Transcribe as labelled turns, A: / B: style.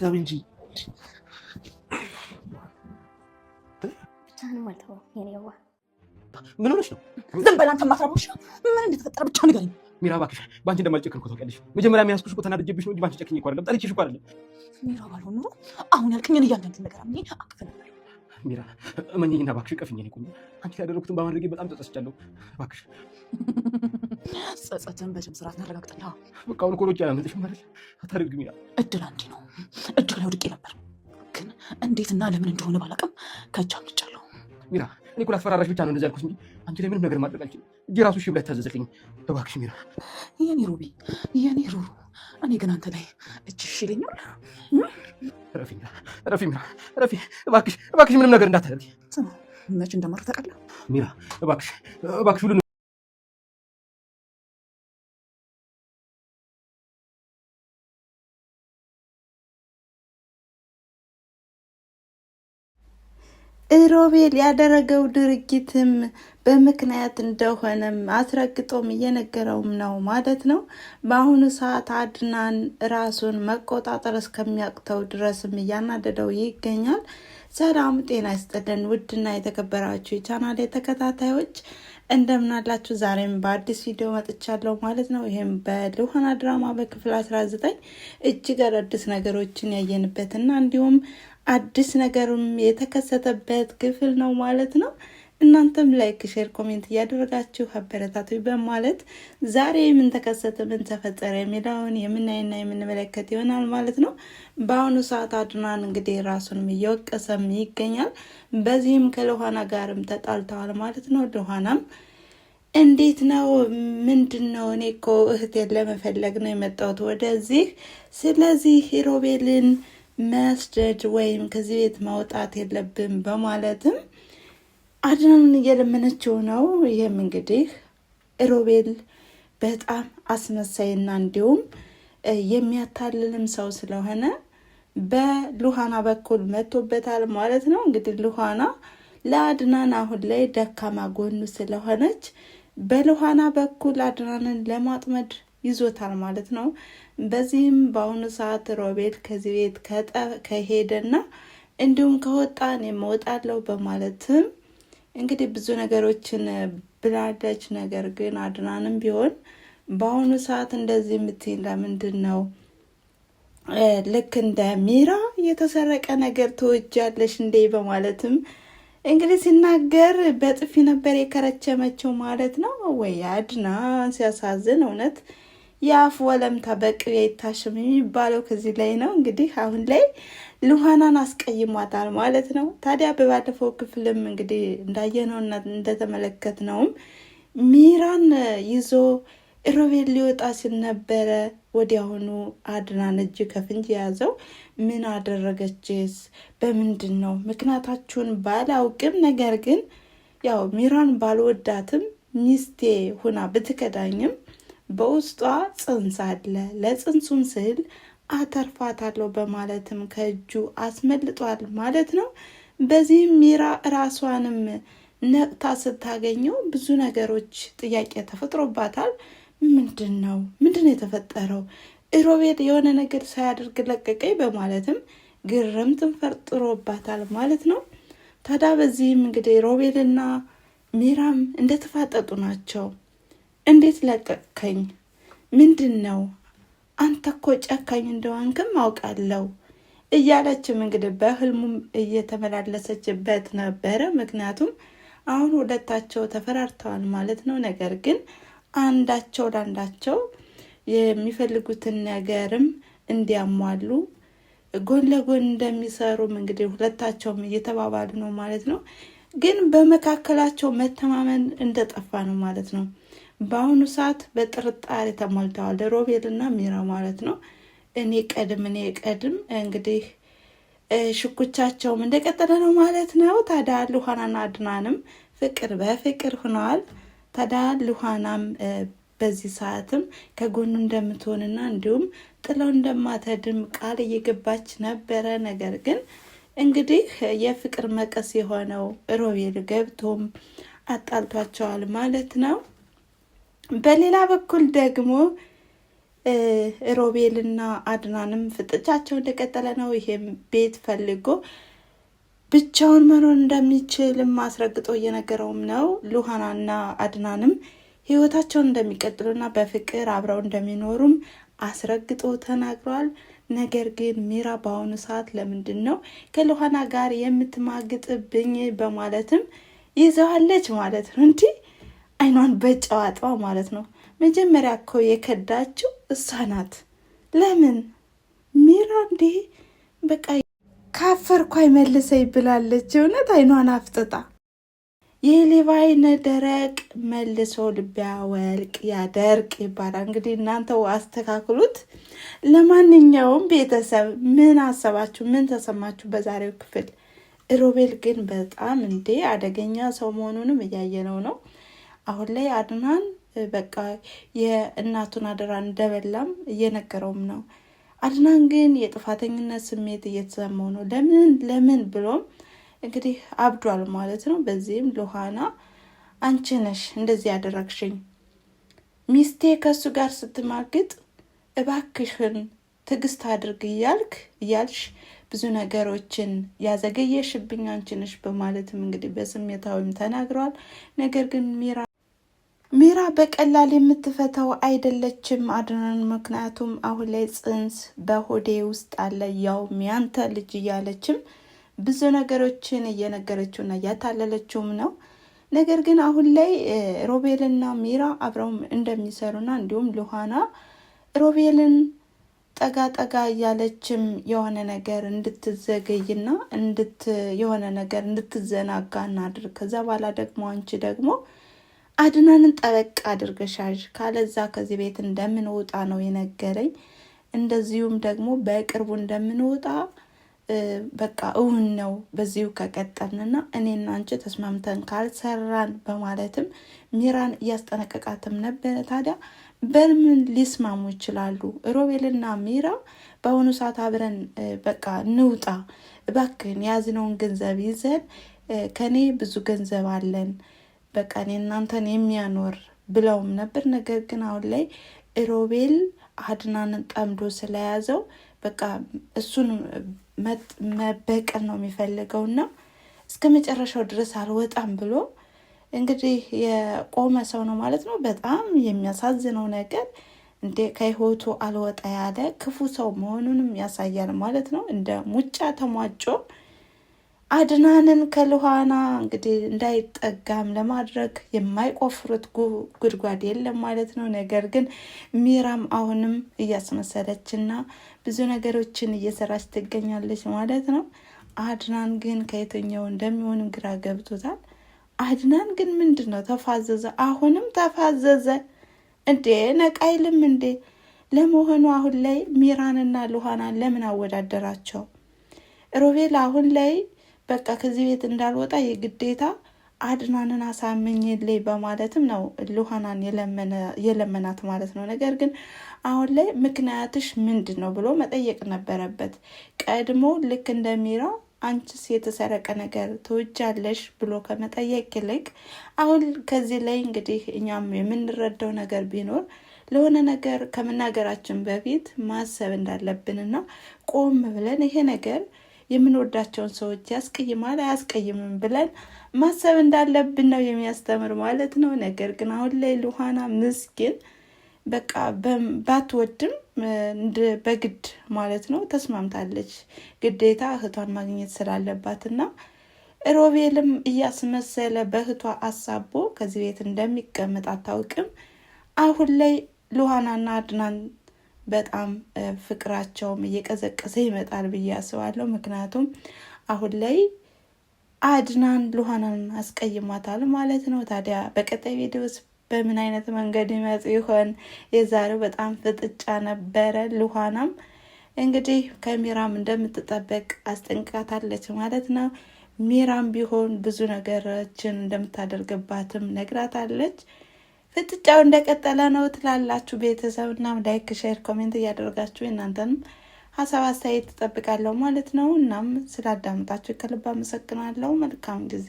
A: ተረጋጋ እንጂ
B: ብቻህን ማልተው የኔዋ
A: ምን ሆነሽ ነው?
C: ዝም በል አንተ ማትረባሽ። ምን እንደተፈጠረ ብቻ ንገረኝ።
A: ሚራ እባክሽ በአንቺ እንደማልጨክን እኮ ታውቂያለሽ። መጀመሪያ የሚያስኩሽ እኮ ተናድጄብሽ ነው እንጂ በአንቺ ጨክኜ እኮ አይደለም፣ ጠልቼሽ እኮ አይደለም።
C: ሚራ ባልሆን ኑሮ አሁን ያልከኝን እያንዳንዱ ነገር አምኜ አቅፍ ነበር።
A: ሚራ እመኚኝና እባክሽ ቀፍኝ። እኔ እኮ አንቺ ያደረኩትን በማድረጌ በጣም ተጸጽቻለሁ። እባክሽ
C: ጸጸትን በስም ስርዓት እናረጋግጥና
A: በቃ አሁን እኮ ሮጬ አላመልጥሽም ማለት አታደርጊ ሚራ።
C: እድል አንዴ ነው። እድል ላይ ወድቄ ነበር፣ ግን እንዴትና ለምን እንደሆነ ባላውቅም ከእጅ አምልጫለሁ።
A: ሚራ እኔ እኮ ላስፈራራሽ ብቻ ነው እንደዚህ ያልኩሽ እንጂ አንቺ ላይ ምንም ነገር ማድረግ አልችልም። እጄ ራሱ እሺ ብላ ታዘዘልኝ። እባክሽ ሚራ።
C: የኔ ሩቢ፣ የኔ ሩሩ፣ እኔ ግን አንተ ላይ እጅ እሺ ይለኛል።
A: ረፊ ሚራ፣ ረፊ ሚራ፣ ረፊ እባክሽ፣ እባክሽ ምንም ነገር እንዳታደርጊ።
C: መች እንደማር ታውቃለህ
A: ሚራ። እባክሽ፣ እባክሽ ሁሉ
D: ሮቤል ያደረገው ድርጊትም በምክንያት እንደሆነም አስረግጦም እየነገረውም ነው ማለት ነው። በአሁኑ ሰዓት አድናን ራሱን መቆጣጠር እስከሚያቅተው ድረስም እያናደደው ይገኛል። ሰላም ጤና ይስጥልን ውድና የተከበራችሁ የቻናሌ ተከታታዮች እንደምናላችሁ፣ ዛሬም በአዲስ ቪዲዮ መጥቻለሁ ማለት ነው። ይህም በልዑሃና ድራማ በክፍል 19 እጅግ አዳዲስ ነገሮችን ያየንበትና እንዲሁም አዲስ ነገርም የተከሰተበት ክፍል ነው ማለት ነው። እናንተም ላይክ፣ ሼር፣ ኮሜንት እያደረጋችሁ አበረታቱ በማለት ዛሬ ምን ተከሰተ፣ ምን ተፈጠረ የሚለውን የምናይና የምንመለከት ይሆናል ማለት ነው። በአሁኑ ሰዓት አድናን እንግዲህ ራሱንም እየወቀሰም ይገኛል። በዚህም ከልዑሃና ጋርም ተጣልተዋል ማለት ነው። ልዑሃናም እንዴት ነው ምንድን ነው? እኔ እኮ እህቴን ለመፈለግ ነው የመጣሁት ወደዚህ። ስለዚህ ሮቤልን መስደድ ወይም ከዚህ ቤት ማውጣት የለብን በማለትም አድናንን እየለመነችው ነው። ይህም እንግዲህ ሮቤል በጣም አስመሳይና እንዲሁም የሚያታልልም ሰው ስለሆነ በልዑሃና በኩል መጥቶበታል ማለት ነው። እንግዲህ ልዑሃና ለአድናን አሁን ላይ ደካማ ጎኑ ስለሆነች በልዑሃና በኩል አድናንን ለማጥመድ ይዞታል ማለት ነው። በዚህም በአሁኑ ሰዓት ሮቤል ከዚህ ቤት ከሄደና እንዲሁም ከወጣ እኔም እወጣለሁ በማለትም እንግዲህ ብዙ ነገሮችን ብላለች። ነገር ግን አድናንም ቢሆን በአሁኑ ሰዓት እንደዚህ የምትይኝ ለምንድን ነው? ልክ እንደ ሚራ የተሰረቀ ነገር ትወጃለሽ እንዴ? በማለትም እንግዲህ ሲናገር በጥፊ ነበር የከረቸመችው ማለት ነው። ወይ አድናን ሲያሳዝን እውነት የአፍ ወለምታ በቅቤ አይታሽም የሚባለው ከዚህ ላይ ነው። እንግዲህ አሁን ላይ ልዑሃናን አስቀይሟታል ማለት ነው። ታዲያ በባለፈው ክፍልም እንግዲህ እንዳየነውና እንደተመለከትነውም ሚራን ይዞ ሮቤል ሊወጣ ሲል ነበረ። ወዲያውኑ አድናን እጅ ከፍንጅ የያዘው ምን አደረገችስ? በምንድን ነው? ምክንያታችሁን ባላውቅም ነገር ግን ያው ሚራን ባልወዳትም ሚስቴ ሁና ብትከዳኝም በውስጧ ጽንስ አለ፣ ለጽንሱም ስል አተርፋታለሁ በማለትም ከእጁ አስመልጧል ማለት ነው። በዚህም ሚራ ራሷንም ነቅታ ስታገኘው ብዙ ነገሮች ጥያቄ ተፈጥሮባታል። ምንድን ነው የተፈጠረው? ሮቤል የሆነ ነገር ሳያደርግ ለቀቀኝ በማለትም ግርምትን ፈጥሮባታል ማለት ነው። ታዲያ በዚህም እንግዲህ ሮቤልና ሚራም እንደተፋጠጡ ናቸው። እንዴት ለቀቀኝ? ምንድን ነው? አንተ እኮ ጨካኝ እንደሆንክም አውቃለሁ እያለችም እንግዲህ በህልሙም እየተመላለሰችበት ነበረ። ምክንያቱም አሁን ሁለታቸው ተፈራርተዋል ማለት ነው። ነገር ግን አንዳቸው ለአንዳቸው የሚፈልጉትን ነገርም እንዲያሟሉ ጎን ለጎን እንደሚሰሩም እንግዲህ ሁለታቸውም እየተባባሉ ነው ማለት ነው። ግን በመካከላቸው መተማመን እንደጠፋ ነው ማለት ነው። በአሁኑ ሰዓት በጥርጣሬ ተሞልተዋል ሮቤልና ሚራ ማለት ነው። እኔ ቀድም እንግዲህ ሽኩቻቸውም እንደቀጠለ ነው ማለት ነው። ታዲያ ልዑሃናና አድናንም ፍቅር በፍቅር ሆነዋል። ታዲያ ልዑሃናም በዚህ ሰዓትም ከጎኑ እንደምትሆንና እንዲሁም ጥለው እንደማትሄድም ቃል እየገባች ነበረ። ነገር ግን እንግዲህ የፍቅር መቀስ የሆነው ሮቤል ገብቶም አጣልቷቸዋል ማለት ነው። በሌላ በኩል ደግሞ ሮቤልና አድናንም ፍጥጫቸው እንደቀጠለ ነው። ይሄም ቤት ፈልጎ ብቻውን መኖር እንደሚችልም አስረግጦ እየነገረውም ነው። ሉሃናና አድናንም ህይወታቸውን እንደሚቀጥሉና በፍቅር አብረው እንደሚኖሩም አስረግጦ ተናግሯል። ነገር ግን ሚራ በአሁኑ ሰዓት ለምንድን ነው ከሉሃና ጋር የምትማግጥብኝ በማለትም ይዘዋለች ማለት ነው። እንዲህ አይኗን በጨዋጧ ማለት ነው። መጀመሪያ እኮ የከዳችው እሷ ናት። ለምን ሚራ እንዴ በቃ ካፈርኩ አይመልሰኝ ብላለች። እውነት አይኗን አፍጥጣ የሌባ አይነ ደረቅ መልሶ ልብ ያወልቅ ያደርቅ ይባላል። እንግዲህ እናንተው አስተካክሉት። ለማንኛውም ቤተሰብ ምን አሰባችሁ? ምን ተሰማችሁ በዛሬው ክፍል? ሮቤል ግን በጣም እንዴ አደገኛ ሰው መሆኑንም እያየነው ነው። አሁን ላይ አድናን በቃ የእናቱን አደራ እንደበላም እየነገረውም ነው። አድናን ግን የጥፋተኝነት ስሜት እየተሰማው ነው። ለምን ብሎም እንግዲህ አብዷል ማለት ነው። በዚህም ሉሃና አንቺ ነሽ እንደዚህ ያደረግሽኝ፣ ሚስቴ ከሱ ጋር ስትማግጥ እባክሽን ትዕግስት አድርግ እያልሽ ብዙ ነገሮችን ያዘገየሽብኝ አንቺ ነሽ በማለትም እንግዲህ በስሜታዊም ተናግረዋል። ነገር ግን ሚራ በቀላል የምትፈታው አይደለችም አድናን። ምክንያቱም አሁን ላይ ጽንስ በሆዴ ውስጥ አለ ያው ሚያንተ ልጅ እያለችም ብዙ ነገሮችን እየነገረችውና እያታለለችውም ነው። ነገር ግን አሁን ላይ ሮቤልና ሚራ አብረውም እንደሚሰሩና እንዲሁም ሉሃና ሮቤልን ጠጋ እያለችም የሆነ ነገር እንድትዘገይና የሆነ ነገር እንድትዘናጋ እናድርግ። ከዛ በኋላ ደግሞ አንቺ ደግሞ አድናንን ጠበቅ አድርገሻዥ ካለዛ ከዚህ ቤት እንደምንወጣ ነው የነገረኝ። እንደዚሁም ደግሞ በቅርቡ እንደምንወጣ በቃ እውን ነው በዚሁ ከቀጠልንና እኔና አንቺ ተስማምተን ካልሰራን በማለትም ሚራን እያስጠነቀቃትም ነበረ። ታዲያ በምን ሊስማሙ ይችላሉ? ሮቤልና ሚራ በአሁኑ ሰዓት አብረን በቃ እንውጣ እባክን፣ የያዝነውን ገንዘብ ይዘን ከኔ ብዙ ገንዘብ አለን በቃ እኔ እናንተን የሚያኖር ብለውም ነበር። ነገር ግን አሁን ላይ ሮቤል አድናንን ጠምዶ ስለያዘው በቃ እሱን መበቀል ነው የሚፈልገውና እስከ መጨረሻው ድረስ አልወጣም ብሎ እንግዲህ የቆመ ሰው ነው ማለት ነው። በጣም የሚያሳዝነው ነገር እንደ ከህይወቱ አልወጣ ያለ ክፉ ሰው መሆኑንም ያሳያል ማለት ነው። እንደ ሙጫ ተሟጮ አድናንን ከሉሃና እንግዲህ እንዳይጠጋም ለማድረግ የማይቆፍሩት ጉድጓድ የለም ማለት ነው። ነገር ግን ሚራም አሁንም እያስመሰለችና ብዙ ነገሮችን እየሰራች ትገኛለች ማለት ነው። አድናን ግን ከየትኛው እንደሚሆንም ግራ ገብቶታል። አድናን ግን ምንድን ነው ተፋዘዘ፣ አሁንም ተፋዘዘ እንዴ ነቃይልም እንዴ? ለመሆኑ አሁን ላይ ሚራንና ሉሃናን ለምን አወዳደራቸው? ሮቤል አሁን ላይ በቃ ከዚህ ቤት እንዳልወጣ የግዴታ አድናንን አሳምኝልኝ በማለትም ነው ሉሃናን የለመናት ማለት ነው። ነገር ግን አሁን ላይ ምክንያትሽ ምንድን ነው ብሎ መጠየቅ ነበረበት። ቀድሞ ልክ እንደሚራ አንቺስ የተሰረቀ ነገር ትወጃለሽ ብሎ ከመጠየቅ ይልቅ አሁን ከዚህ ላይ እንግዲህ እኛም የምንረዳው ነገር ቢኖር ለሆነ ነገር ከመናገራችን በፊት ማሰብ እንዳለብንና ቆም ብለን ይሄ ነገር የምንወዳቸውን ሰዎች ያስቀይማል አያስቀይምም ብለን ማሰብ እንዳለብን ነው የሚያስተምር ማለት ነው። ነገር ግን አሁን ላይ ሉሃና ምስኪን በቃ ባትወድም በግድ ማለት ነው ተስማምታለች። ግዴታ እህቷን ማግኘት ስላለባትና ሮቤልም እያስመሰለ በእህቷ አሳቦ ከዚህ ቤት እንደሚቀመጥ አታውቅም። አሁን ላይ ሉሃናና አድናን በጣም ፍቅራቸውም እየቀዘቀዘ ይመጣል ብዬ አስባለሁ። ምክንያቱም አሁን ላይ አድናን ሉሃናን አስቀይሟታል ማለት ነው። ታዲያ በቀጣይ ቪዲዮስ በምን አይነት መንገድ ይመጡ ይሆን? የዛሬው በጣም ፍጥጫ ነበረ። ሉሃናም እንግዲህ ከሚራም እንደምትጠበቅ አስጠንቅቃታለች ማለት ነው። ሚራም ቢሆን ብዙ ነገሮችን እንደምታደርግባትም ነግራታለች። ፍጥጫው እንደቀጠለ ነው ትላላችሁ ቤተሰብ። እና ላይክ፣ ሼር፣ ኮሜንት እያደረጋችሁ እናንተንም ሀሳብ አስተያየት ትጠብቃለሁ ማለት ነው። እናም ስላዳመጣችሁ ከልብ አመሰግናለሁ። መልካም ጊዜ